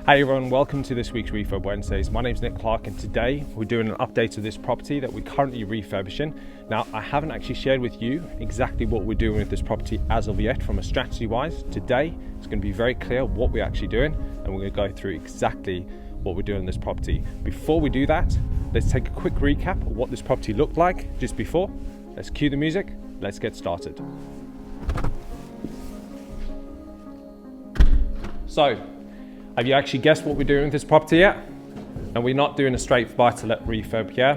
Hey everyone, welcome to this week's Refurb Wednesdays. My name's Nic Clark and today we're doing an update of this property that we're currently refurbishing. Now, I haven't actually shared with you exactly what we're doing with this property as of yet from a strategy wise. Today, it's going to be very clear what we're actually doing and we're going to go through exactly what we're doing in this property. Before we do that, let's take a quick recap of what this property looked like just before. Let's cue the music, let's get started. So, have you actually guessed what we're doing with this property yet? And we're not doing a straight buy-to-let refurb here.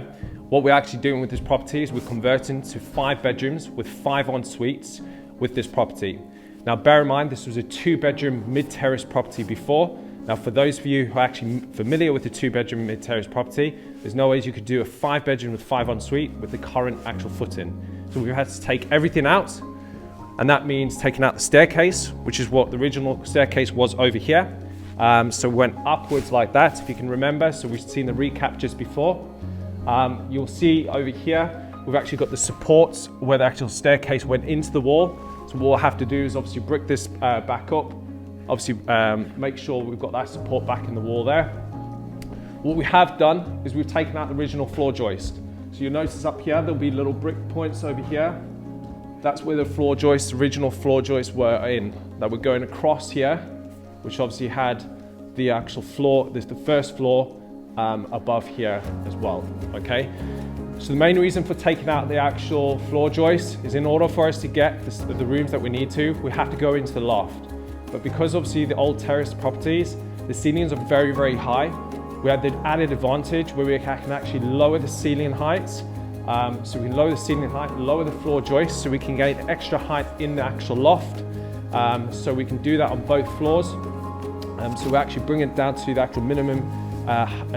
What we're actually doing with this property is we're converting to 5 bedrooms with 5 en-suites with this property. Now bear in mind, this was a 2-bedroom mid-terrace property before. Now for those of you who are actually familiar with the 2-bedroom mid-terrace property, there's no ways you could do a 5-bedroom with 5 en-suite with the current actual footing. So we've had to take everything out, and that means taking out the staircase, which is what the original staircase was over here. So we went upwards like that, if you can remember. So we've seen the recap just before. You'll see over here, we've actually got the supports where the actual staircase went into the wall. So what we'll have to do is obviously brick this back up. Obviously make sure we've got that support back in the wall there. What we have done is we've taken out the original floor joist. So you'll notice up here, there'll be little brick points over here. That's where the floor joists, original floor joists were in, that were going across here, which obviously had the actual floor, there's the first floor above here as well, okay? So the main reason for taking out the actual floor joist is in order for us to get the rooms that we need to, we have to go into the loft. But because obviously the old terrace properties, the ceilings are very, very high, we have the added advantage where we can actually lower the ceiling heights. So we can lower the ceiling height, lower the floor joist, so we can gain extra height in the actual loft. So we can do that on both floors. So we actually bring it down to the actual minimum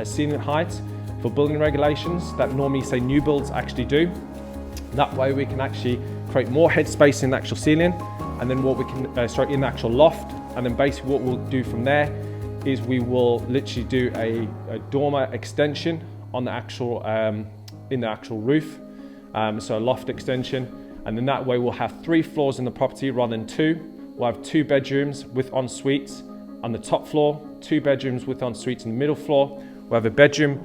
ceiling height for building regulations that normally say new builds actually do. That way we can actually create more headspace in the actual ceiling, and then what we can, in the actual loft, and then basically what we'll do from there is we will literally do a dormer extension on the actual, in the actual roof, so a loft extension, and then that way we'll have 3 floors in the property rather than 2. We'll have 2 bedrooms with en-suites on the top floor, 2 bedrooms with en-suites in the middle floor. We'll have a bedroom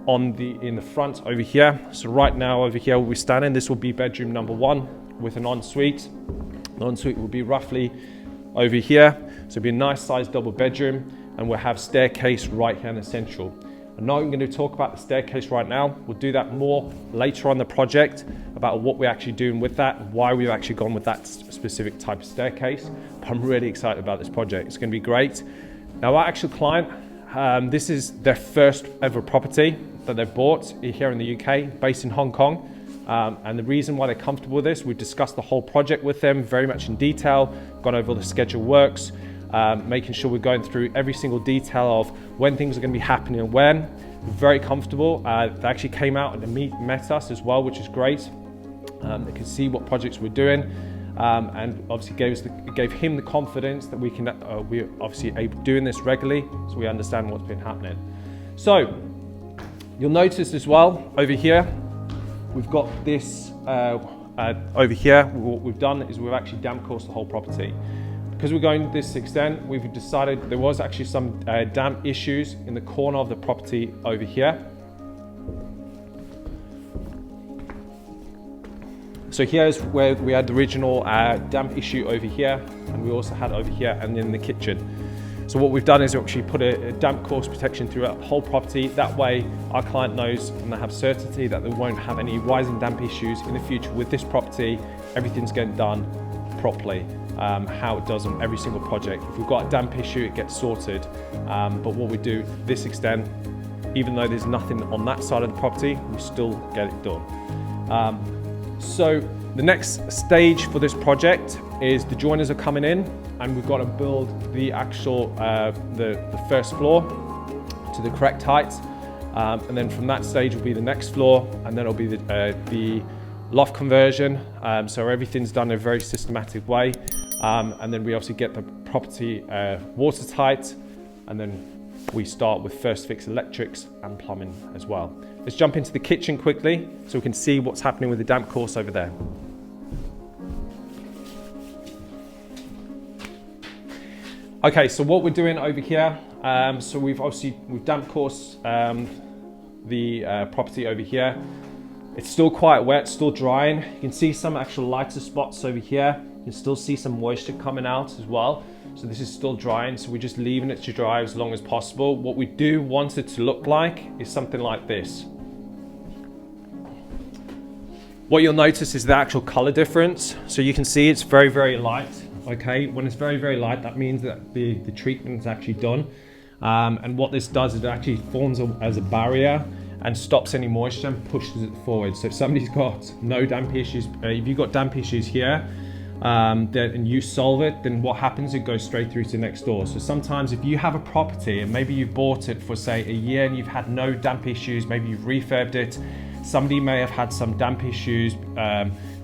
in the front over here. So right now over here where we're standing, this will be bedroom number 1 with an en-suite. The en-suite will be roughly over here. So it'll be a nice sized double bedroom, and we'll have staircase right here in the central. I'm not going to talk about the staircase right now. We'll do that more later on the project about what we're actually doing with that, why we've actually gone with that specific type of staircase. But I'm really excited about this project. It's going to be great. Now our actual client, this is their first ever property that they've bought here in the UK, based in Hong Kong. And the reason why they're comfortable with this, we've discussed the whole project with them very much in detail, gone over the schedule works, making sure we're going through every single detail of when things are going to be happening and when. Very comfortable. They actually came out and met us as well, which is great. They could see what projects we're doing, and obviously gave him the confidence that we're obviously doing this regularly, so we understand what's been happening. So you'll notice as well over here, we've got this over here. What we've done is we've actually damp coursed the whole property. Because we're going to this extent, we've decided there was actually some damp issues in the corner of the property over here. So here's where we had the original damp issue over here, and we also had over here and in the kitchen. So what we've done is actually put a damp course protection throughout the whole property. That way our client knows and they have certainty that they won't have any rising damp issues in the future with this property. Everything's getting done properly. How it does on every single project. If we've got a damp issue, it gets sorted. But what we do this extent, even though there's nothing on that side of the property, we still get it done. So the next stage for this project is the joiners are coming in, and we've got to build the actual the first floor to the correct height, and then from that stage will be the next floor, and then it'll be the loft conversion. So everything's done in a very systematic way. And then we obviously get the property watertight, and then we start with first fix electrics and plumbing as well. Let's jump into the kitchen quickly so we can see what's happening with the damp course over there. Okay, so what we're doing over here, so we've damp coursed the property over here. It's still quite wet, still drying. You can see some actual lighter spots over here. You can still see some moisture coming out as well. So this is still drying, so we're just leaving it to dry as long as possible. What we do want it to look like is something like this. What you'll notice is the actual color difference. So you can see it's very, very light. Okay, when it's very, very light, that means that the treatment is actually done. And what this does is it actually forms as a barrier and stops any moisture and pushes it forward. So if somebody's got no damp issues, if you've got damp issues here, and you solve it, then what happens, it goes straight through to next door. So sometimes if you have a property and maybe you bought it for say a year and you've had no damp issues, maybe you've refurbed it, somebody may have had some damp issues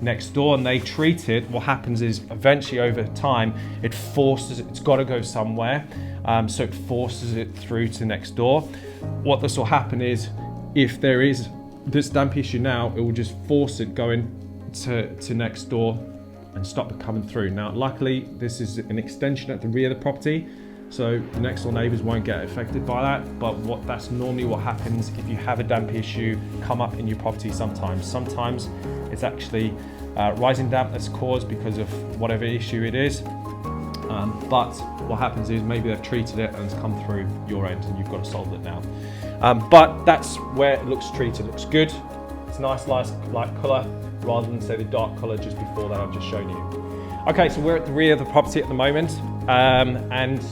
next door and they treat it, what happens is eventually over time, it's got to go somewhere. So it forces it through to next door. What this will happen is, if there is this damp issue now, it will just force it going to next door and stop it coming through. Now, luckily, this is an extension at the rear of the property, so the next door neighbors won't get affected by that. But that's normally what happens if you have a damp issue come up in your property sometimes. Sometimes it's actually rising damp that's caused because of whatever issue it is. But what happens is maybe they've treated it and it's come through your end and you've got to solve it now. But that's where it looks treated. It looks good. It's a nice light colour rather than say the dark colour just before that I've just shown you. Okay, so we're at the rear of the property at the moment, and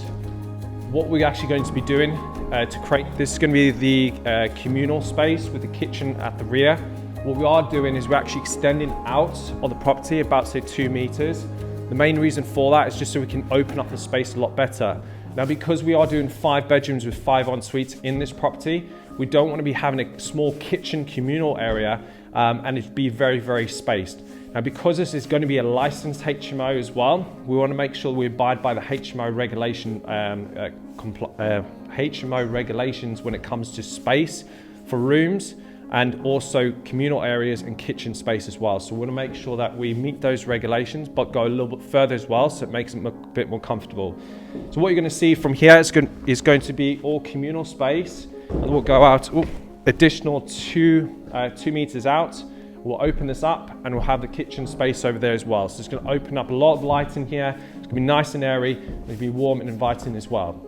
what we're actually going to be doing to create this is going to be the communal space with the kitchen at the rear. What we are doing is we're actually extending out on the property about say 2 meters. The main reason for that is just so we can open up the space a lot better. Now, because we are doing 5 bedrooms with 5 en-suites in this property, we don't want to be having a small kitchen communal area and it be very, very spaced. Now, because this is going to be a licensed HMO as well, we want to make sure we abide by the HMO regulations when it comes to space for rooms and also communal areas and kitchen space as well. So we want to make sure that we meet those regulations, but go a little bit further as well, so it makes it a bit more comfortable. So what you're going to see from here is going to be all communal space, and we'll go out additional 2 meters out. We'll open this up and we'll have the kitchen space over there as well. So it's going to open up a lot of light in here. It's going to be nice and airy. It'll be warm and inviting as well.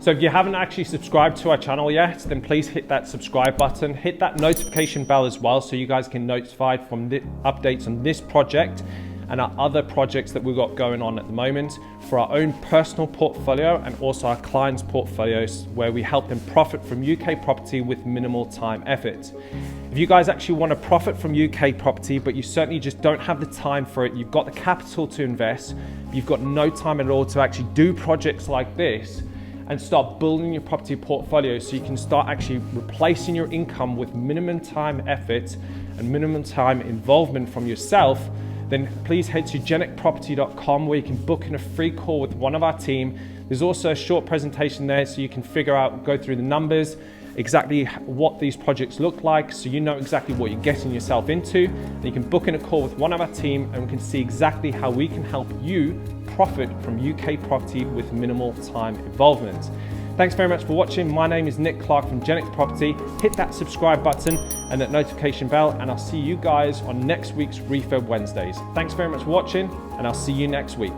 So if you haven't actually subscribed to our channel yet, then please hit that subscribe button, hit that notification bell as well, so you guys can get notified from the updates on this project and our other projects that we've got going on at the moment for our own personal portfolio and also our clients' portfolios, where we help them profit from UK property with minimal time effort. If you guys actually want to profit from UK property, but you certainly just don't have the time for it, you've got the capital to invest, you've got no time at all to actually do projects like this, and start building your property portfolio so you can start actually replacing your income with minimum time effort and minimum time involvement from yourself, then please head to jenicproperty.com, where you can book in a free call with one of our team. There's also a short presentation there so you can go through the numbers, exactly what these projects look like, so you know exactly what you're getting yourself into. And you can book in a call with one of our team and we can see exactly how we can help you profit from UK property with minimal time involvement. Thanks very much for watching. My name is Nic Clark from Jenic Property. Hit that subscribe button and that notification bell, and I'll see you guys on next week's Refurb Wednesdays. Thanks very much for watching, and I'll see you next week.